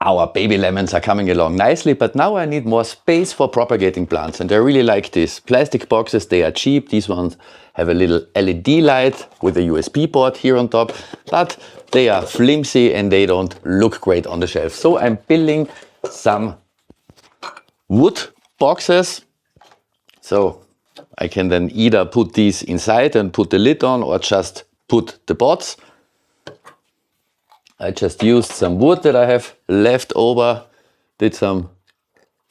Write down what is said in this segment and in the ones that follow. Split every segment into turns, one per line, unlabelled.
our baby lemons are coming along nicely, but now I need more space for propagating plants. And I really like these plastic boxes. They are cheap. These ones have a little LED light with a USB port here on top, but they are flimsy and they don't look great on the shelf. So I'm building some wood boxes. So I can then either put these inside and put the lid on or just put the pots. I just used some wood that I have left over, did some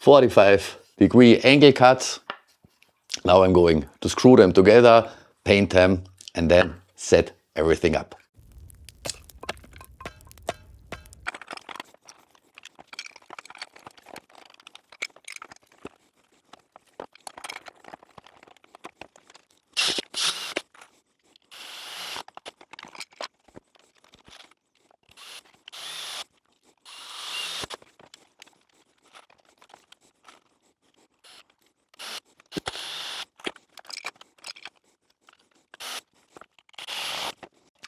45-degree angle cuts. Now I'm going to screw them together, paint them, and then set everything up.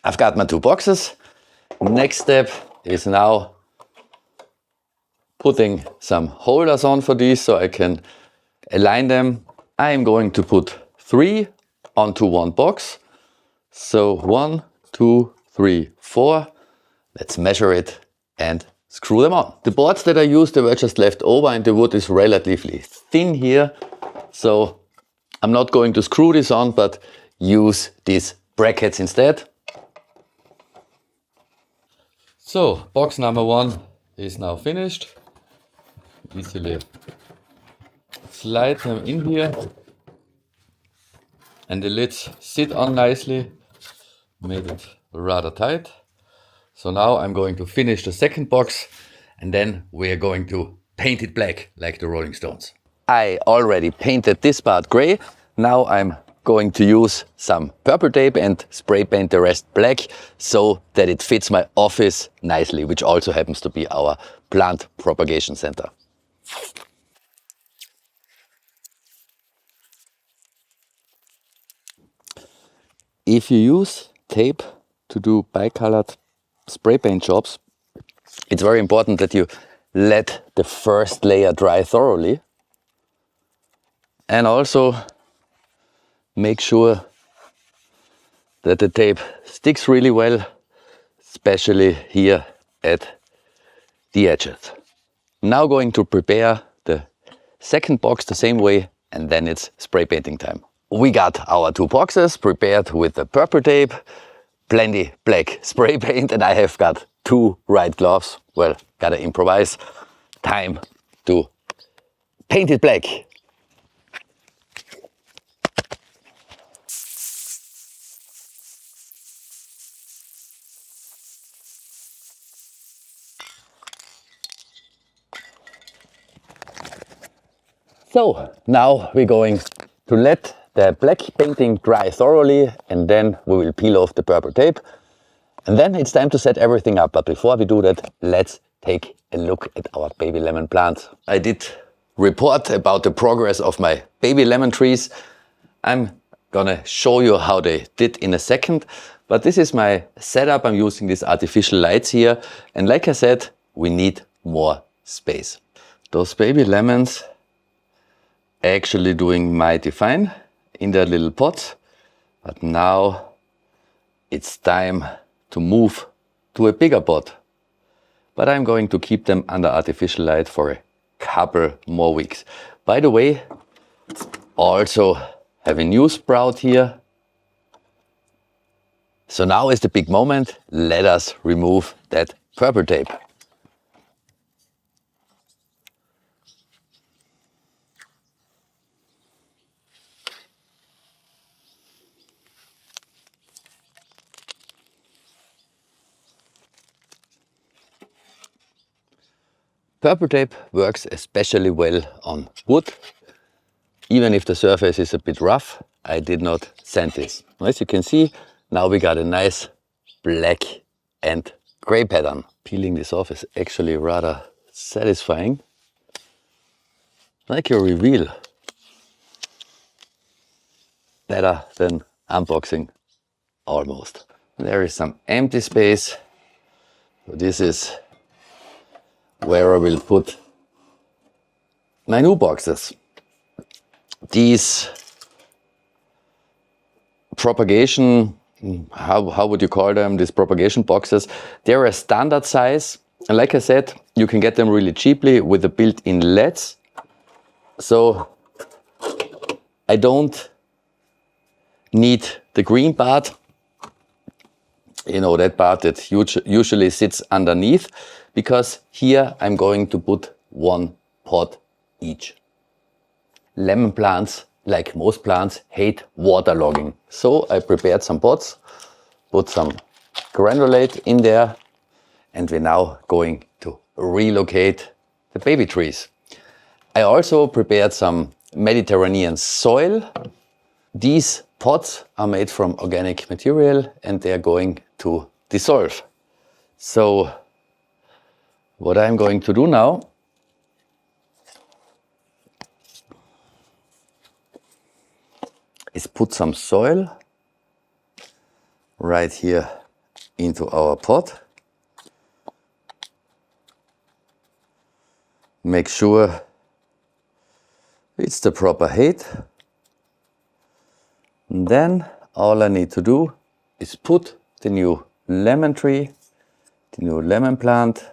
I've got my two boxes. Next step is now putting some holders on for these so I can align them. I am going to put 3 onto one box. So 1, 2, 3, 4. Let's measure it and screw them on. The boards that I used, they were just left over and the wood is relatively thin here. So I'm not going to screw this on, but use these brackets instead. So box number 1 is now finished. Easily slide them in here and the lids sit on nicely. Made it rather tight. So now I'm going to finish the second box and then we're going to paint it black like the Rolling Stones. I already painted this part gray. Now I'm going to use some purple tape and spray paint the rest black so that it fits my office nicely, which also happens to be our plant propagation center. If you use tape to do bicolored spray paint jobs, it's very important that you let the first layer dry thoroughly and also make sure that the tape sticks really well, especially here at the edges. Now going to prepare the second box the same way and then it's spray painting time. We got our two boxes prepared with the purple tape, plenty black spray paint, and I have got 2 white gloves. Well, gotta improvise. Time to paint it black. So now we're going to let the black painting dry thoroughly and then we will peel off the purple tape. And then it's time to set everything up. But before we do that, let's take a look at our baby lemon plants. I did report about the progress of my baby lemon trees. I'm gonna show you how they did in a second. But this is my setup. I'm using these artificial lights here. And like I said, we need more space. Those baby lemons actually doing mighty fine in their little pots. But now it's time to move to a bigger pot. But I'm going to keep them under artificial light for a couple more weeks. By the way, also have a new sprout here. So now is the big moment. Let us remove that purple tape. Purple tape works especially well on wood. Even if the surface is a bit rough, I did not sand this. As you can see, now we got a nice black and gray pattern. Peeling this off is actually rather satisfying. Like a reveal. Better than unboxing, almost. There is some empty space. So this is where I will put my new boxes. These propagation, how would you call them, these propagation boxes, they're a standard size. And like I said, you can get them really cheaply with the built-in LEDs. So I don't need the green part, you know, that part that usually sits underneath, because here I'm going to put one pot each. Lemon plants, like most plants, hate waterlogging. So I prepared some pots, put some granulate in there, and we're now going to relocate the baby trees. I also prepared some Mediterranean soil. These pots are made from organic material and they're going to dissolve. So what I'm going to do now is put some soil right here into our pot. Make sure it's the proper height. And then all I need to do is put the new lemon tree, the new lemon plant,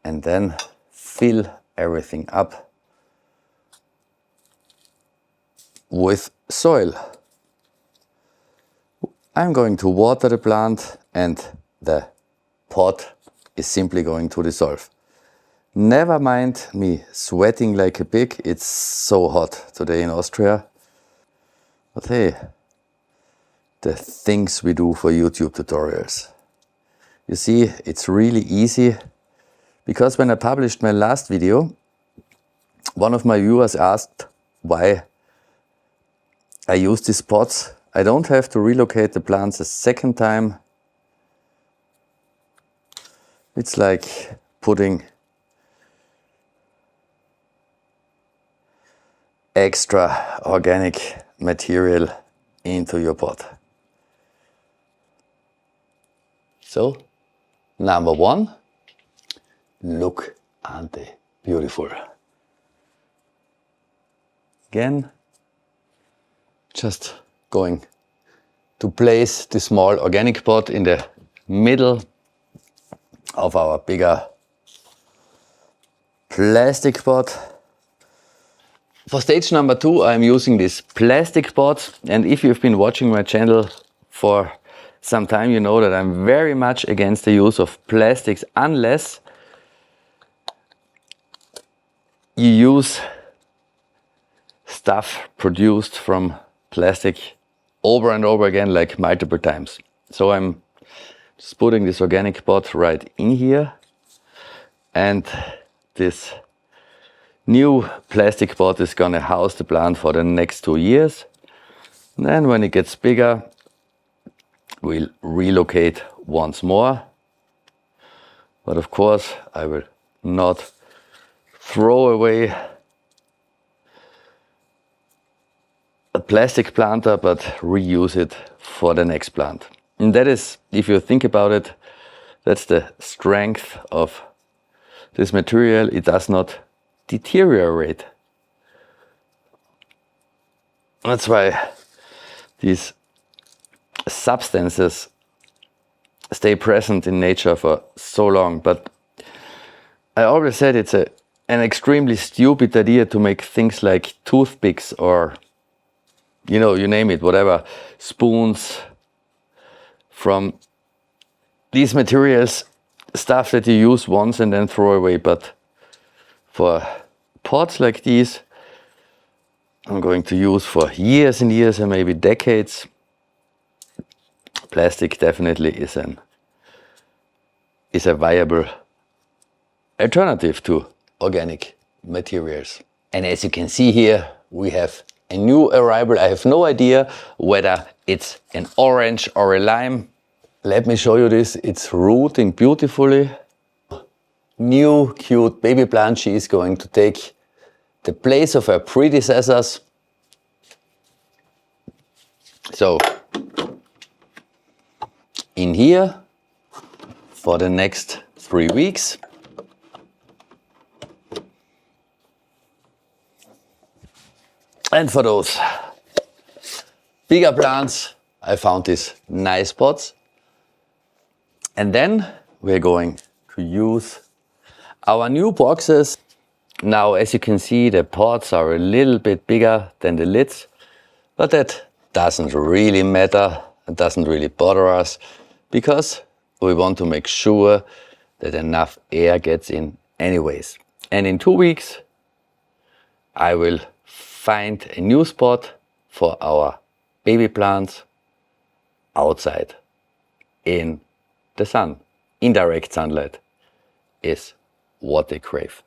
and then fill everything up with soil. I'm going to water the plant and the pot is simply going to dissolve. Never mind me sweating like a pig, it's so hot today in Austria. But hey, the things we do for YouTube tutorials. You see, it's really easy, because when I published my last video, one of my viewers asked why I use these pots. I don't have to relocate the plants a second time. It's like putting extra organic material into your pot. So, number one, look, aren't they beautiful? Again, just going to place the small organic pot in the middle of our bigger plastic pot. For stage number two, I'm using this plastic pot, and if you've been watching my channel for some time, you know that I'm very much against the use of plastics unless you use stuff produced from plastic over and over again, like multiple times. So I'm just putting this organic pot right in here, and this new plastic pot is gonna house the plant for the next 2 years. And then when it gets bigger, we'll relocate once more. But of course, I will not throw away a plastic planter, but reuse it for the next plant. And that is, if you think about it, that's the strength of this material. It does not deteriorate. That's why these substances stay present in nature for so long. But I always said it's an extremely stupid idea to make things like toothpicks or, you know, you name it, whatever, spoons from these materials, stuff that you use once and then throw away. But for pots like these, I'm going to use for years and years and maybe decades. Plastic definitely is a viable alternative to organic materials. And as you can see here, we have a new arrival. I have no idea whether it's an orange or a lime. Let me show you this. It's rooting beautifully. New cute baby plant. She is going to take the place of her predecessors. So in here for the next 3 weeks, And for those bigger plants, I found these nice pots. And then we're going to use our new boxes. Now, as you can see, the pots are a little bit bigger than the lids, but that doesn't really matter. It doesn't really bother us because we want to make sure that enough air gets in anyways. And in 2 weeks, I will find a new spot for our baby plants outside in the sun. Indirect sunlight is what they crave.